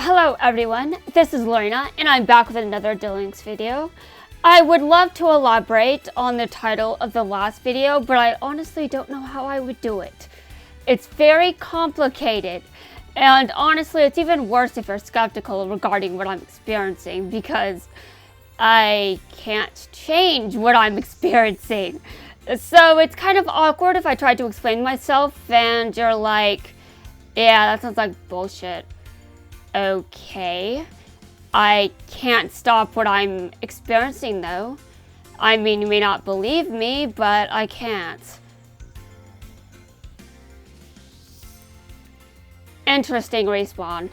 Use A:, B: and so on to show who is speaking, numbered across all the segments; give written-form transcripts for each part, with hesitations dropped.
A: Hello everyone, this is Lorena and I'm back with another Links video. I would love to elaborate on the title of the last video, but I honestly don't know how I would do it. It's very complicated, and honestly it's even worse if you're skeptical regarding what I'm experiencing, because I can't change what I'm experiencing. So it's kind of awkward if I try to explain myself and you're like, yeah, that sounds like bullshit. Okay. I can't stop what I'm experiencing though. I mean, you may not believe me, but I can't. Interesting respawn.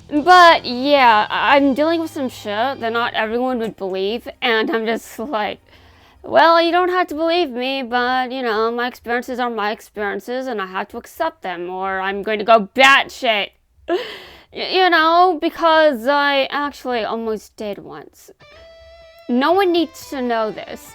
A: But yeah, I'm dealing with some shit that not everyone would believe, and I'm just like, well, you don't have to believe me, but, you know, my experiences are my experiences, and I have to accept them, or I'm going to go batshit. You know, because I actually almost did once. No one needs to know this.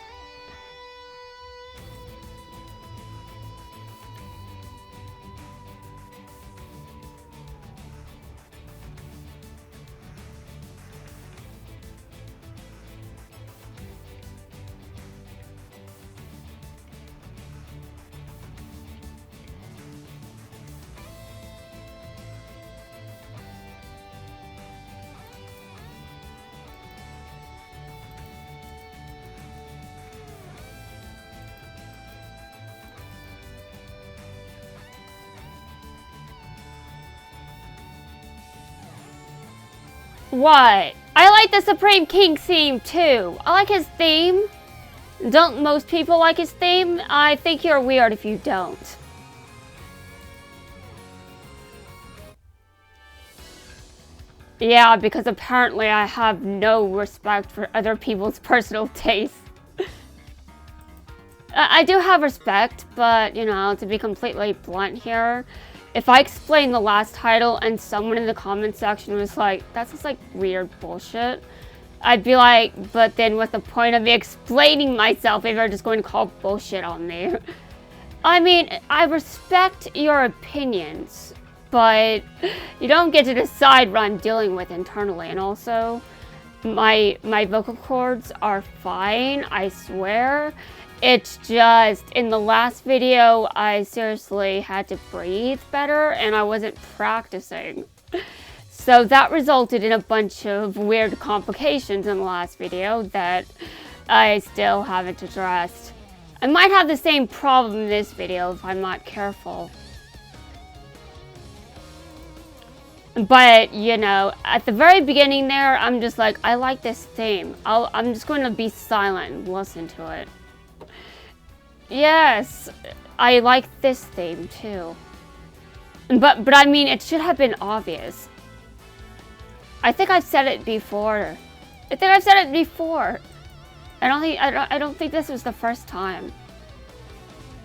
A: What? I like the Supreme King theme too. I like his theme. Don't most people like his theme? I think you're weird if you don't. Yeah, because apparently I have no respect for other people's personal tastes. I do have respect, but, you know, to be completely blunt here, if I explained the last title and someone in the comment section was like, that sounds like weird bullshit, I'd be like, but then what's the point of me explaining myself if you're just going to call bullshit on me? I mean, I respect your opinions, but you don't get to decide what I'm dealing with internally. And also, my vocal cords are fine, I swear. It's just, in the last video, I seriously had to breathe better, and I wasn't practicing. So that resulted in a bunch of weird complications in the last video that I still haven't addressed. I might have the same problem in this video if I'm not careful. But, you know, at the very beginning there, I'm just like, I like this theme. I'm just going to be silent and listen to it. Yes, I like this theme too. But I mean, it should have been obvious. I think I've said it before. I don't think this was the first time.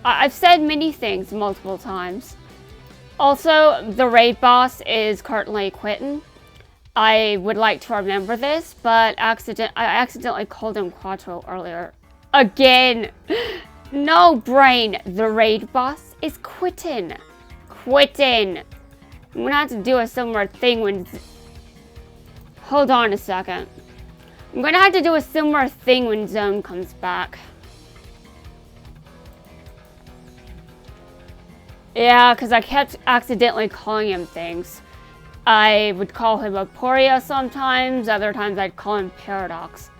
A: I've said many things multiple times. Also, the raid boss is currently quitting. I would like to remember this, but I accidentally called him Quattro earlier. Again! No, brain! The raid boss is quitting. Quitting! I'm gonna have to do a similar thing when... Hold on a second. I'm gonna have to do a similar thing when Zone comes back. Yeah, because I kept accidentally calling him things. I would call him Aporia sometimes, other times I'd call him Paradox.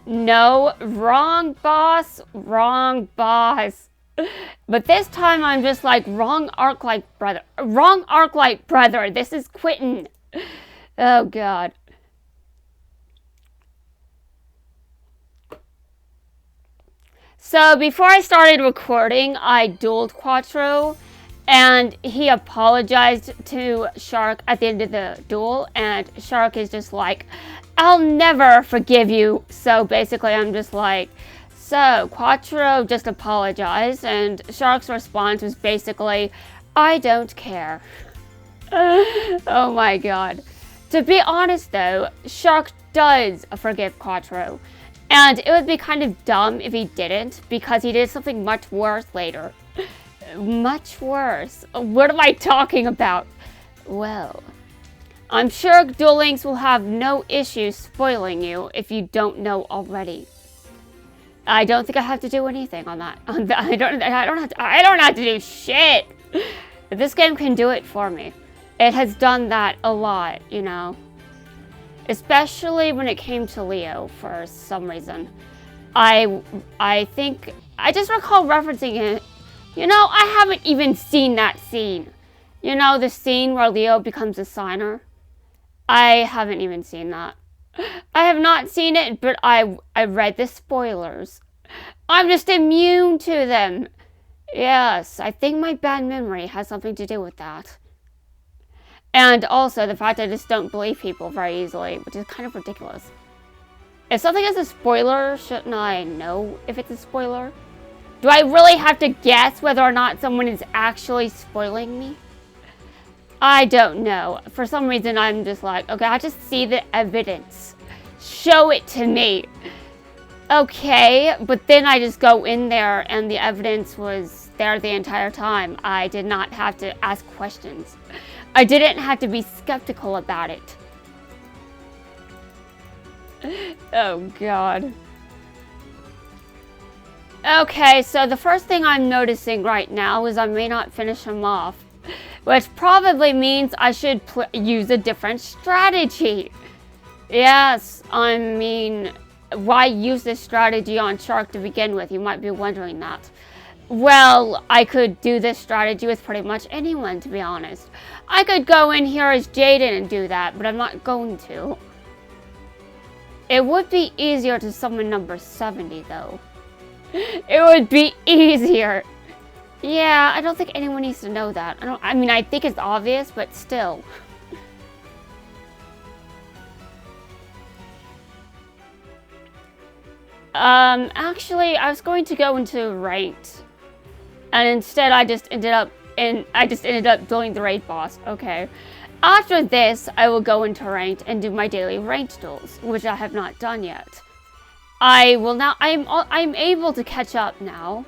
A: No, wrong boss, wrong boss. But this time I'm just like, wrong Arclight brother. Wrong Arclight brother, this is quitting. Oh god. So before I started recording, I dueled Quattro, and he apologized to Shark at the end of the duel, and Shark is just like, I'll never forgive you. So basically I'm just like, so Quattro just apologized, and Shark's response was basically, I don't care. Oh my god. To be honest though, Shark does forgive Quattro. And it would be kind of dumb if he didn't, because he did something much worse later. much worse. What am I talking about? Well, I'm sure Duel Links will have no issue spoiling you if you don't know already. I don't think I have to do anything on that. I don't have to do shit. This game can do it for me. It has done that a lot, you know. Especially when it came to Leo for some reason. I think I just recall referencing it. You know, I haven't even seen that scene. You know, the scene where Leo becomes a signer. I haven't even seen that. I have not seen it, but I read the spoilers. I'm just immune to them. Yes, I think my bad memory has something to do with that. And also the fact I just don't believe people very easily, which is kind of ridiculous. If something is a spoiler, shouldn't I know if it's a spoiler? Do I really have to guess whether or not someone is actually spoiling me? I don't know. For some reason, I'm just like, okay, I just see the evidence. Show it to me. Okay, but then I just go in there and the evidence was there the entire time. I did not have to ask questions. I didn't have to be skeptical about it. Oh, God. Okay, so the first thing I'm noticing right now is I may not finish him off. Which probably means I should use a different strategy. Yes, I mean, why use this strategy on Shark to begin with? You might be wondering that. Well, I could do this strategy with pretty much anyone, to be honest. I could go in here as Jaden and do that, but I'm not going to. It would be easier to summon number 70, though. It would be easier. Yeah, I don't think anyone needs to know that. I mean, I think it's obvious, but still. Actually, I was going to go into ranked. And instead, I just ended up doing the raid boss. Okay. After this, I will go into ranked and do my daily ranked duels, which I have not done yet. I'm able to catch up now.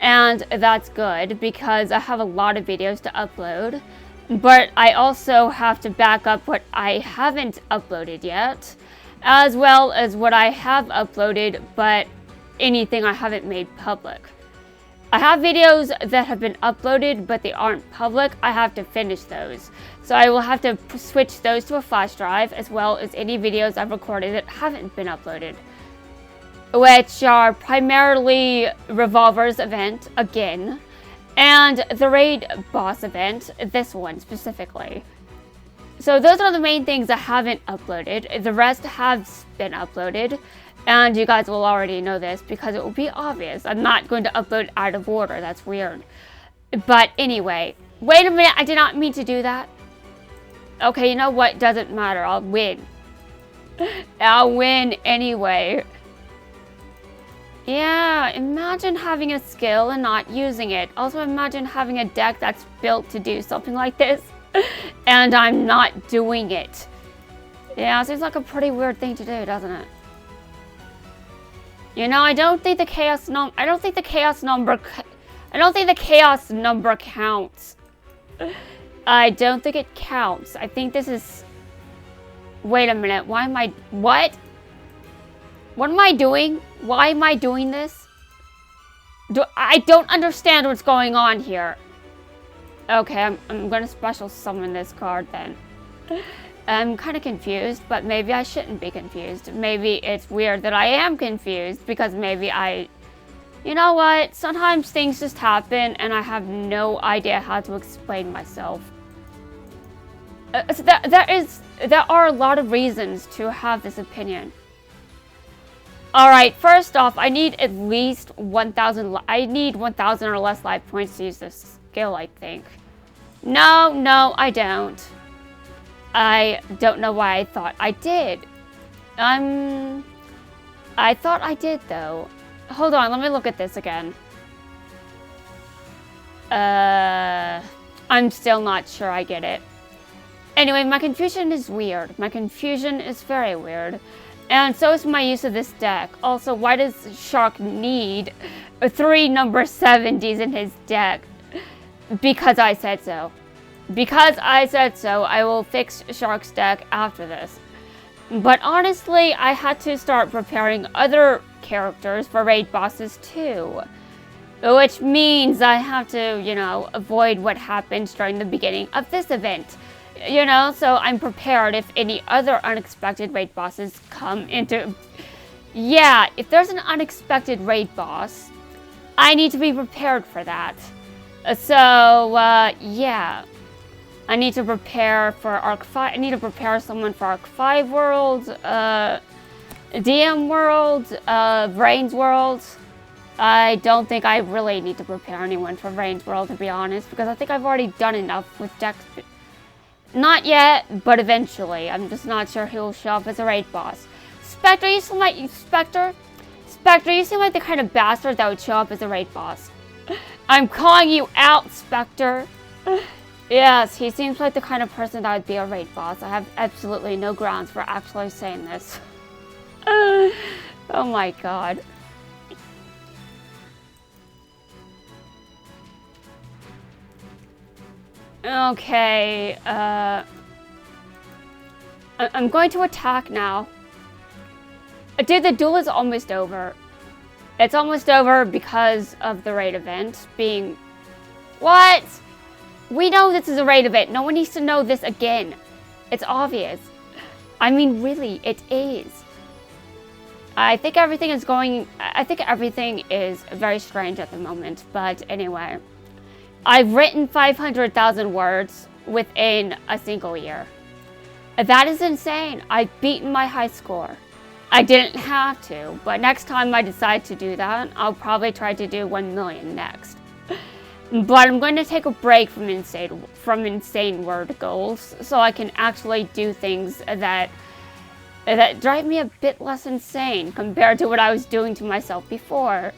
A: And that's good because I have a lot of videos to upload. But I also have to back up what I haven't uploaded yet, as well as what I have uploaded, but anything I haven't made public. I have videos that have been uploaded, but they aren't public. I have to finish those. So I will have to switch those to a flash drive, as well as any videos I've recorded that haven't been uploaded. Which are primarily Revolver's event, again, and the raid boss event, this one specifically. So those are the main things I haven't uploaded. The rest have been uploaded, and you guys will already know this because it will be obvious. I'm not going to upload out of order, that's weird. But anyway, wait a minute, I did not mean to do that. Okay, you know what, doesn't matter, I'll win. I'll win anyway. Yeah, imagine having a skill and not using it. Also, imagine having a deck that's built to do something like this, and I'm not doing it. Yeah, seems like a pretty weird thing to do, doesn't it? You know, I don't think the chaos number counts. I don't think it counts. I think this is... Wait a minute, why am I... What? What am I doing? Why am I doing this? I don't understand what's going on here. Okay, I'm gonna special summon this card then. I'm kind of confused, but maybe I shouldn't be confused. Maybe it's weird that I am confused because maybe you know what? Sometimes things just happen and I have no idea how to explain myself. So there are a lot of reasons to have this opinion. Alright, first off, I need at least 1,000 or less life points to use this skill, I think. No, I don't. I don't know why I thought I did. I thought I did, though. Hold on, let me look at this again. I'm still not sure I get it. Anyway, my confusion is weird. My confusion is very weird. And so is my use of this deck. Also, why does Shark need 3 number 70s in his deck? Because I said so. Because I said so, I will fix Shark's deck after this. But honestly, I had to start preparing other characters for raid bosses too. Which means I have to, you know, avoid what happened during the beginning of this event. You know, so I'm prepared if any other unexpected raid bosses come into... Yeah, if there's an unexpected raid boss, I need to be prepared for that. Yeah. I need to prepare for Arc 5. I need to prepare someone for Arc 5 World, DM World, Vrain's World. I don't think I really need to prepare anyone for Vrain's World, to be honest, because I think I've already done enough with decks. Not yet, but eventually. I'm just not sure who'll show up as a raid boss. Spectre, you seem like Spectre, you seem like the kind of bastard that would show up as a raid boss. I'm calling you out, Spectre. Yes, he seems like the kind of person that would be a raid boss. I have absolutely no grounds for actually saying this. Oh my god. Okay, I'm going to attack now. Dude, the duel is almost over. It's almost over because of the raid event being... What? We know this is a raid event. No one needs to know this again. It's obvious. I mean, really, it is. I think everything is very strange at the moment, but anyway. I've written 500,000 words within a single year. That is insane. I've beaten my high score. I didn't have to, but next time I decide to do that, I'll probably try to do 1 million next. But I'm going to take a break from insane word goals, so I can actually do things that drive me a bit less insane compared to what I was doing to myself before.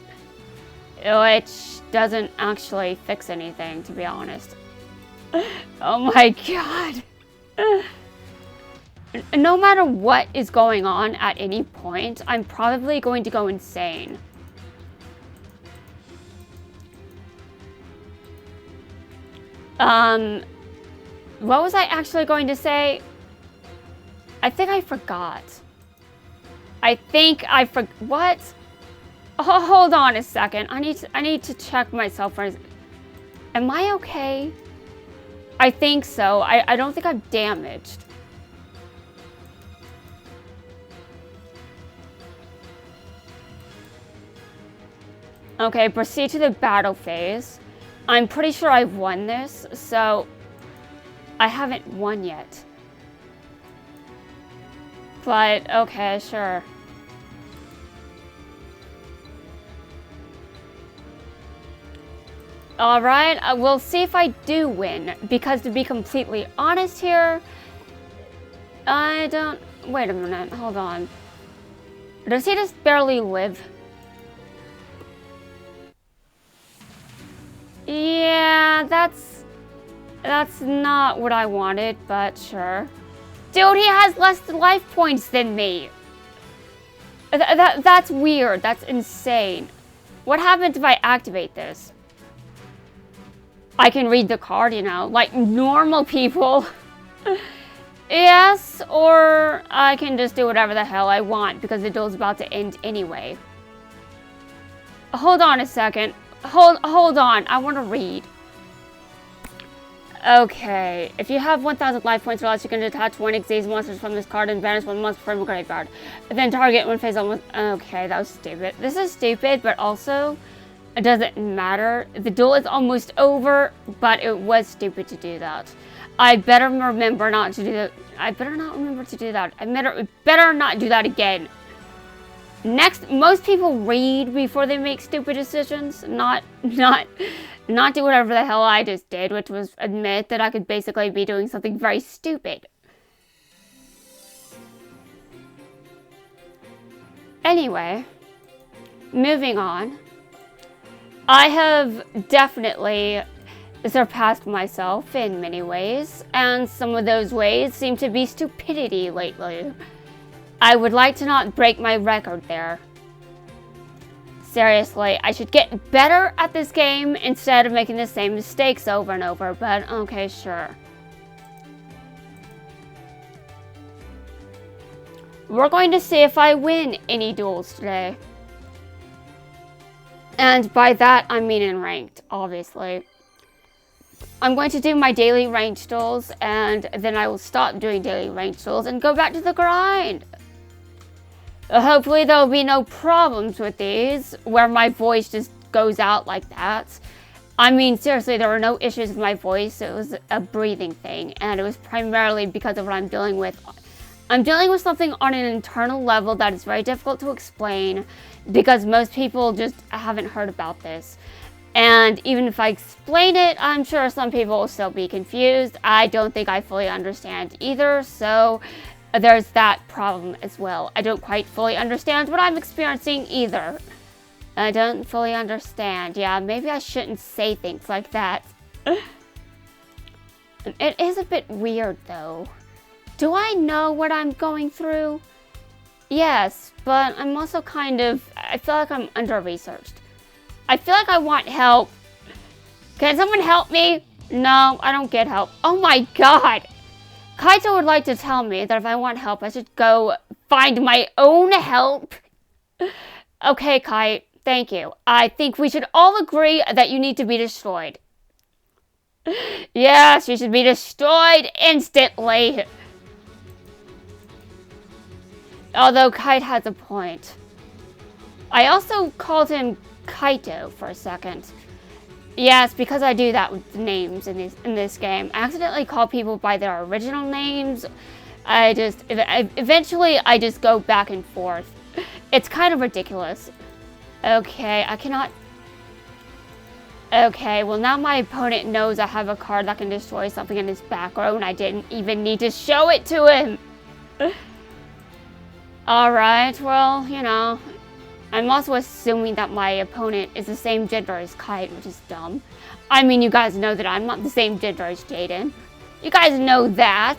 A: Which doesn't actually fix anything, to be honest. Oh my god. No matter what is going on at any point, I'm probably going to go insane. What was I actually going to say? I think I forgot. What? Oh, hold on a second. I need to check myself first. Am I okay? I think so. I don't think I'm damaged. Okay, proceed to the battle phase. I'm pretty sure I've won this, so I haven't won yet. But, okay, sure. Alright, we'll see if I do win, because to be completely honest here, I don't... Wait a minute, hold on. Does he just barely live? Yeah, that's not what I wanted, but sure. Dude, he has less life points than me. That's weird. That's insane. What happens if I activate this? I can read the card, you know, like normal people. Yes, or I can just do whatever the hell I want because the duel's about to end anyway. Hold on a second. Hold on. I want to read. Okay. If you have 1,000 life points or less, you can detach one Xyz monsters from this card and banish one monster from the graveyard. Then target one phase almost... Okay, that was stupid. This is stupid, but also... It doesn't matter. The duel is almost over, but it was stupid to do that. I better remember not to do that. I better not remember to do that. I better not do that again. Next, most people read before they make stupid decisions, not do whatever the hell I just did, which was admit that I could basically be doing something very stupid. Anyway, moving on. I have definitely surpassed myself in many ways, and some of those ways seem to be stupidity lately. I would like to not break my record there. Seriously, I should get better at this game instead of making the same mistakes over and over, but okay, sure. We're going to see if I win any duels today. And by that, I mean in ranked, obviously. I'm going to do my daily ranked duels, and then I will stop doing daily ranked duels and go back to the grind. Hopefully there will be no problems with these, where my voice just goes out like that. I mean, seriously, there were no issues with my voice. It was a breathing thing, and it was primarily because of what I'm dealing with. I'm dealing with something on an internal level that is very difficult to explain, because most people just haven't heard about this. And even if I explain it, I'm sure some people will still be confused. I don't think I fully understand either, so there's that problem as well. I don't quite fully understand what I'm experiencing either. I don't fully understand. Yeah, maybe I shouldn't say things like that. It is a bit weird, though. Do I know what I'm going through? Yes, but I'm also I feel like I'm under-researched. I feel like I want help. Can someone help me? No, I don't get help. Oh my god! Kite would like to tell me that if I want help, I should go find my own help. Okay, Kite, thank you. I think we should all agree that you need to be destroyed. Yes, you should be destroyed instantly. Although Kite has a point. I also called him Kaito for a second. Yes, because I do that with names in this game. I accidentally call people by their original names. Eventually I just go back and forth. It's kind of ridiculous. Okay, I cannot... Okay, well now my opponent knows I have a card that can destroy something in his back row, and I didn't even need to show it to him. Alright, well, you know, I'm also assuming that my opponent is the same gender as Kite, which is dumb. I mean, you guys know that I'm not the same gender as Jaden. You guys know that.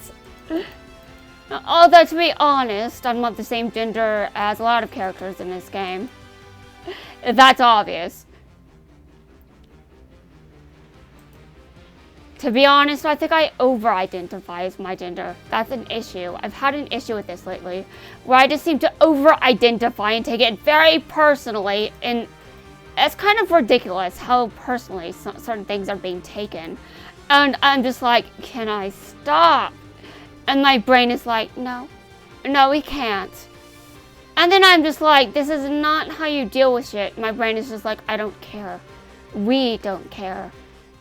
A: Although, to be honest, I'm not the same gender as a lot of characters in this game. That's obvious. To be honest, I think I over-identify as my gender. That's an issue. I've had an issue with this lately, where I just seem to over-identify and take it very personally, and it's kind of ridiculous how personally certain things are being taken. And I'm just like, can I stop? And my brain is like, no, we can't. And then I'm just like, this is not how you deal with shit. My brain is just like, I don't care. We don't care.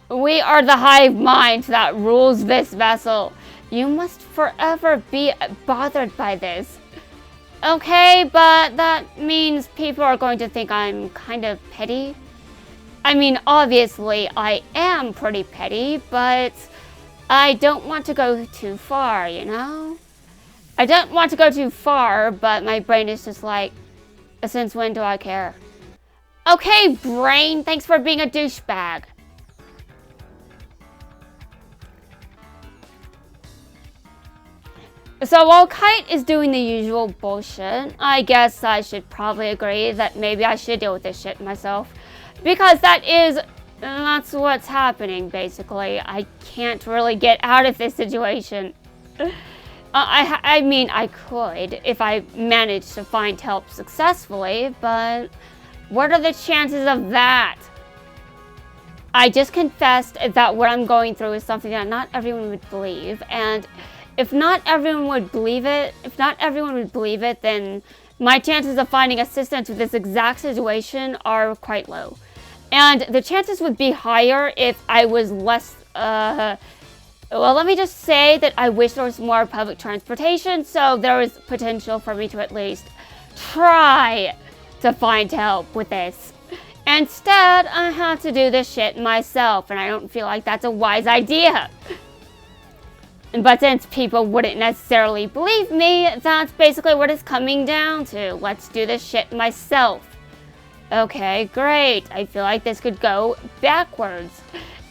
A: We are the hive mind that rules this vessel. You must forever be bothered by this. Okay, but that means people are going to think I'm kind of petty. I mean, obviously, I am pretty petty, but I don't want to go too far, you know? I don't want to go too far, but my brain is just like, since when do I care? Okay, brain, thanks for being a douchebag. So while Kite is doing the usual bullshit, I guess I should probably agree that maybe I should deal with this shit myself. Because that's what's happening, basically. I can't really get out of this situation. I mean, I could if I managed to find help successfully, but what are the chances of that? I just confessed that what I'm going through is something that not everyone would believe, and if not everyone would believe it, then my chances of finding assistance with this exact situation are quite low. And the chances would be higher if I was less, well, let me just say that I wish there was more public transportation, so there is potential for me to at least try to find help with this. Instead, I have to do this shit myself, and I don't feel like that's a wise idea. But since people wouldn't necessarily believe me, that's basically what it's coming down to. Let's do this shit myself. Okay, great. I feel like this could go backwards.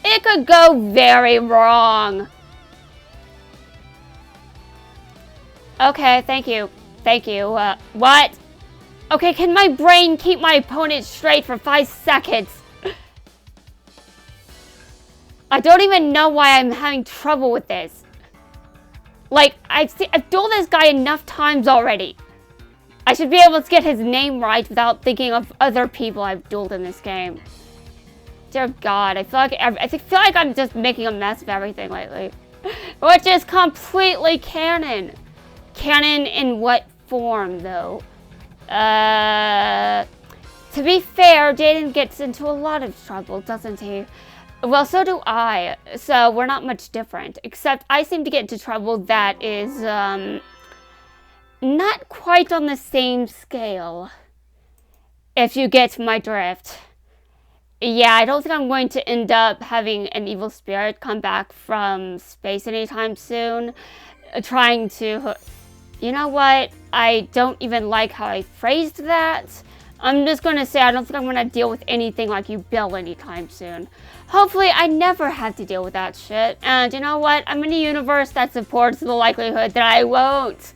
A: It could go very wrong. Okay, thank you. Thank you. What? Okay, can my brain keep my opponent straight for 5 seconds? I don't even know why I'm having trouble with this. Like, I've dueled this guy enough times already. I should be able to get his name right without thinking of other people I've dueled in this game. Dear God, I feel like I'm just making a mess of everything lately. Which is completely canon. Canon in what form, though? To be fair, Jaden gets into a lot of trouble, doesn't he? Well, so do I. So we're not much different. Except I seem to get into trouble that is, not quite on the same scale. If you get my drift. Yeah, I don't think I'm going to end up having an evil spirit come back from space anytime soon. Trying to... You know what? I don't even like how I phrased that. I'm just going to say I don't think I'm going to deal with anything like you, Bill, anytime soon. Hopefully, I never have to deal with that shit. And you know what? I'm in a universe that supports the likelihood that I won't.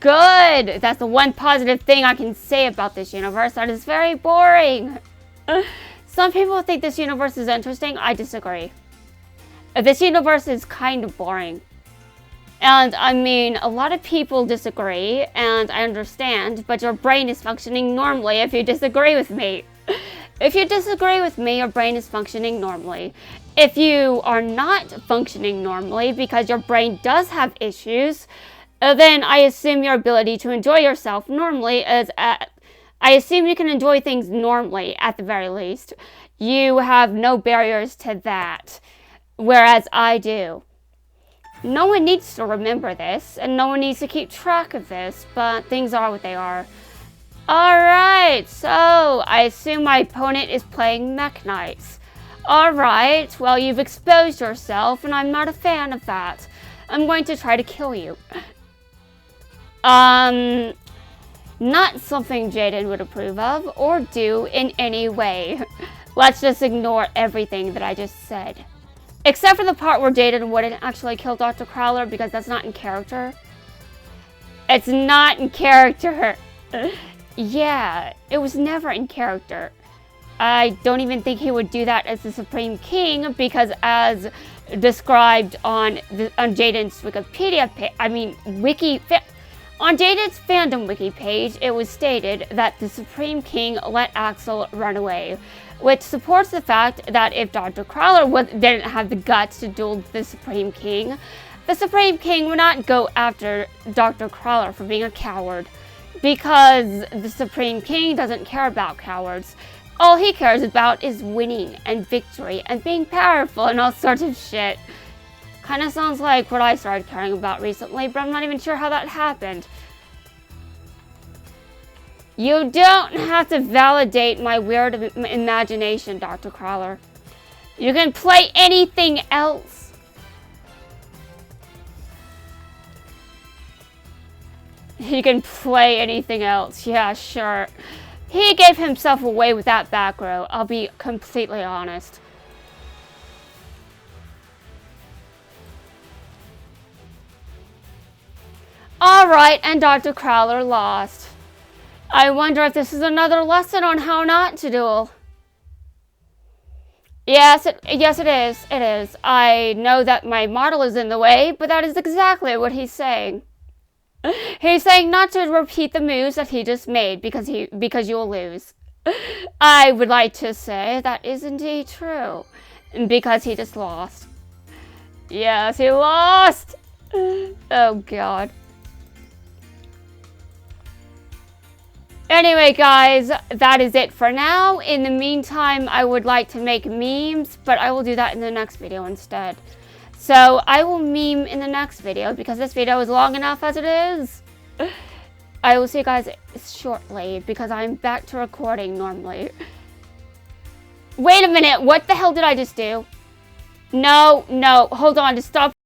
A: Good! That's the one positive thing I can say about this universe. That is very boring. Some people think this universe is interesting. I disagree. This universe is kind of boring. And, I mean, a lot of people disagree, and I understand, but your brain is functioning normally if you disagree with me. If you disagree with me, your brain is functioning normally. If you are not functioning normally because your brain does have issues, then I assume your ability to enjoy yourself normally is I assume you can enjoy things normally, at the very least. You have no barriers to that, whereas I do. No one needs to remember this, and no one needs to keep track of this, but things are what they are. Alright, so I assume my opponent is playing Mech Knights. Alright, well, you've exposed yourself, and I'm not a fan of that. I'm going to try to kill you. Not something Jaden would approve of, or do in any way. Let's just ignore everything that I just said. Except for the part where Jaden wouldn't actually kill Dr. Crowler, because that's not in character. It's not in character. Yeah, it was never in character. I don't even think he would do that as the Supreme King, because as described on Jaden's Wikipedia page, on Jaden's fandom wiki page, it was stated that the Supreme King let Axel run away, which supports the fact that if Dr. Crowler didn't have the guts to duel the Supreme King would not go after Dr. Crowler for being a coward, because the Supreme King doesn't care about cowards. All he cares about is winning and victory and being powerful and all sorts of shit. Kind of sounds like what I started caring about recently, but I'm not even sure how that happened. You don't have to validate my weird imagination, Dr. Crowler. You can play anything else. You can play anything else. Yeah, sure. He gave himself away with that back row, I'll be completely honest. Alright, and Dr. Crowler lost. I wonder if this is another lesson on how not to duel. Yes, it is. It is. I know that my model is in the way, but that is exactly what he's saying. He's saying not to repeat the moves that he just made because you'll lose. I would like to say that is indeed true, because he just lost. Yes, he lost. Oh God. Anyway, guys, that is it for now. In the meantime, I would like to make memes, but I will do that in the next video instead. So, I will meme in the next video, because this video is long enough as it is. I will see you guys shortly, because I'm back to recording normally. Wait a minute, what the hell did I just do? No, hold on, just stop.